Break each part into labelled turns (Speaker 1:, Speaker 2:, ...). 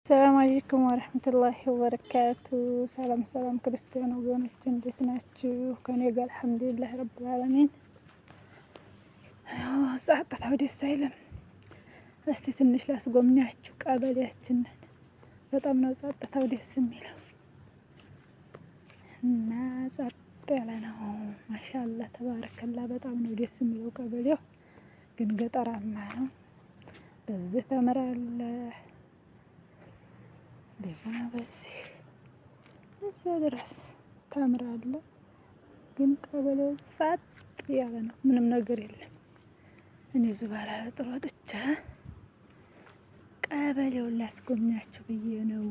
Speaker 1: ሰላም አለይኩም ወረህመቱላሂ ወበረካቱ። ሰላም ሰላም ክርስቲያን ወገኖች እንዴት ናችሁ? ከኔ ጋር አልሐምዱሊላህ ረብል ዓለሚን። ጸጥታው ደስ አይልም። እስቲ ትንሽ ላስጎብኛችሁ ቀበሌያችንን። በጣም ነው ጸጥታው ደስ የሚለው እና ጸጥ ያለ ነው። ማሻአላህ ተባረከላ። በጣም ነው ደስ የሚለው ቀበሌው፣ ግን ገጠራማ ነው። በዚህ ተምራለህ እንደገና በዚህ እዛ ድረስ ታምራለህ። ግን ቀበሌው ጸጥ ያለ ነው፣ ምንም ነገር የለም። እኔ ዙባላ ጥሩ ወጥቼ ቀበሌውን ላስጎብኛችሁ ብዬ ነው።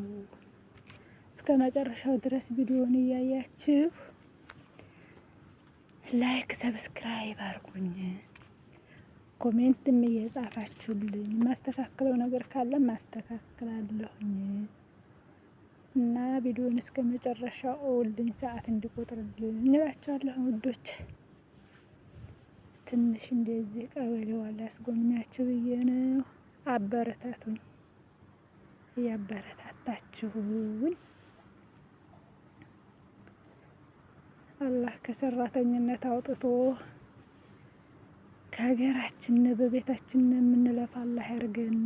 Speaker 1: እስከ መጨረሻው ድረስ ቪዲዮውን እያያችሁ ላይክ ሰብስክራይብ አርጉኝ፣ ኮሜንትም እየጻፋችሁልኝ ማስተካከለው ነገር ካለ ማስተካከላለሁኝ እና ቪዲዮውን እስከ መጨረሻው እውልኝ፣ ሰዓት እንዲቆጥርልኝ እላችኋለሁ ውዶች። ትንሽ እንደዚህ ቀበሌዋን ላስጎብኛችሁ ብዬ ነው። አበረታቱኝ፣ እያበረታታችሁኝ አላህ ከሰራተኝነት አውጥቶ ከሀገራችን በቤታችን የምንለፋ አላህ ያርገን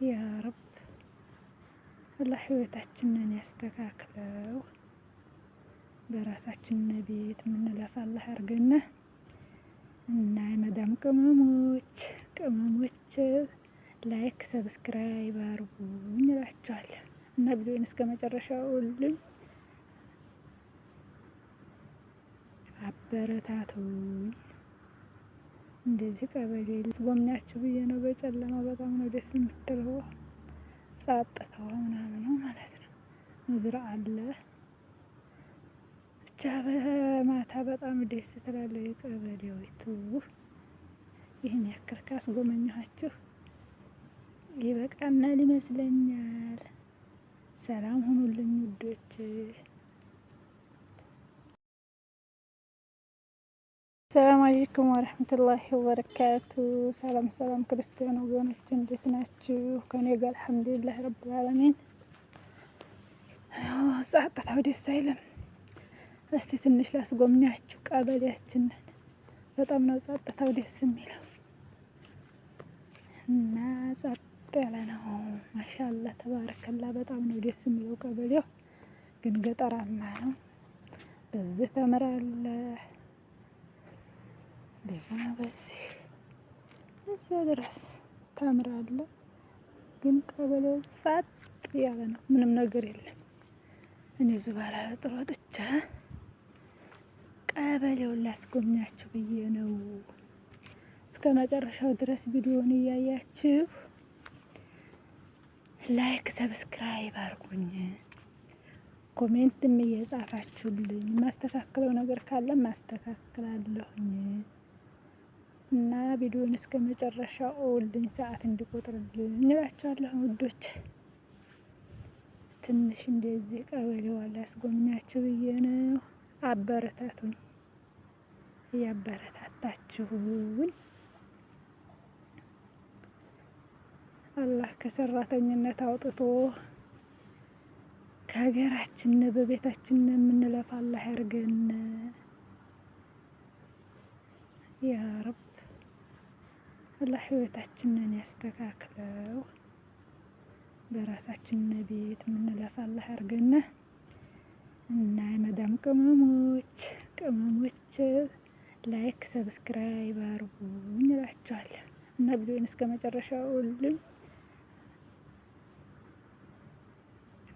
Speaker 1: ያ ረብ። አላህ ህይወታችንን ያስተካክለው። በራሳችን ቤት የምንለፋ አላህ ያርገን እና የመዳም ቅመሞች ላይክ ሰብስክራይብ አርጉኝ እላችኋለሁ እና ቪዲዮን እስከ መጨረሻው ሁሉም አበረታቱኝ። እንደዚህ ቀበሌ ልስጎብኛችሁ ብዬ ነው። በጨለማ በጣም ነው ደስ የምትለው፣ ጸጥታዋ ምናምን ማለት ነው። መዝራ አለ ብቻ በማታ በጣም ደስ ትላለች የቀበሌዊቱ። ይህን ያክል ካስጎመኘኋችሁ ይበቃናል ይመስለኛል። ሰላም ሁኑልኝ ውዶች። ሰላም አለይኩም ወረህመቱላሂ ወበረካቱ። ሰላም ሰላም ክርስቲያን ወገኖች እንዴት ናችሁ? ከኔ ጋር አልሐምዱሊላህ ረብል ዓለሚን። ጸጥታው ደስ አይልም። እስቲ ትንሽ ላስጎብኛችሁ ቀበሌያችንን። በጣም ነው ጸጥታው ደስ የሚለው እና ጸጥ ያለ ነው። ማሻአላህ ተባረከላ። በጣም ነው ደስ የሚለው ቀበሌው፣ ግን ገጠራማ ነው። በዚህ ተምራለህ እንደገና በዚህ እዛ ድረስ ታምራለህ። ግን ቀበሌው ጸጥ ያለ ነው፣ ምንም ነገር የለም። እኔ ዙባላ ጥሩ ወጥቼ ቀበሌውን ላስጎብኛችሁ ብዬ ነው። እስከ መጨረሻው ድረስ ቪዲዮውን እያያችሁ ላይክ ሰብስክራይብ አርጉኝ፣ ኮሜንትም እየጻፋችሁልኝ ማስተካከለው ነገር ካለ ማስተካከላለሁኝ እና ቪዲዮውን እስከ መጨረሻው እውልኝ፣ ሰዓት እንዲቆጥርልኝ እላችኋለሁ ውዶች። ትንሽ እንደዚህ ቀበሌዋን ላስጎብኛችሁ ብዬ ነው። አበረታቱኝ፣ እያበረታታችሁኝ አላህ ከሰራተኝነት አውጥቶ ከሀገራችን በቤታችን የምንለፋ አላህ ያርገን ያ ረብ። አላህ ህይወታችንን ያስተካክለው። በራሳችን ቤት የምንለፋ አላህ ያርገን እና የመዳም ቅመሞች ላይክ ሰብስክራይብ አርጉኝ እላችኋለሁ እና ቪዲዮን እስከ መጨረሻው ሁሉም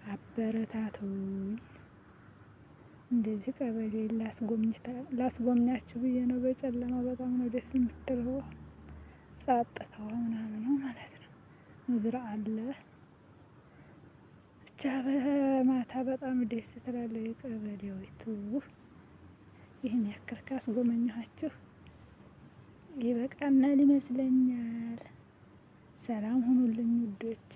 Speaker 1: አበረታቱኝ። እንደዚህ ቀበሌ ላስጎብኛችሁ ብዬ ነው። በጨለማ በጣም ነው ደስ የምትለው፣ ጸጥታዋ ምናምን ማለት ነው። መዝራ አለ ብቻ በማታ በጣም ደስ ትላለች የቀበሌዊቱ። ይህን ያክል ካስጎመኘኋችሁ ይበቃናል ይመስለኛል። ሰላም ሁኑልኝ ውዶች።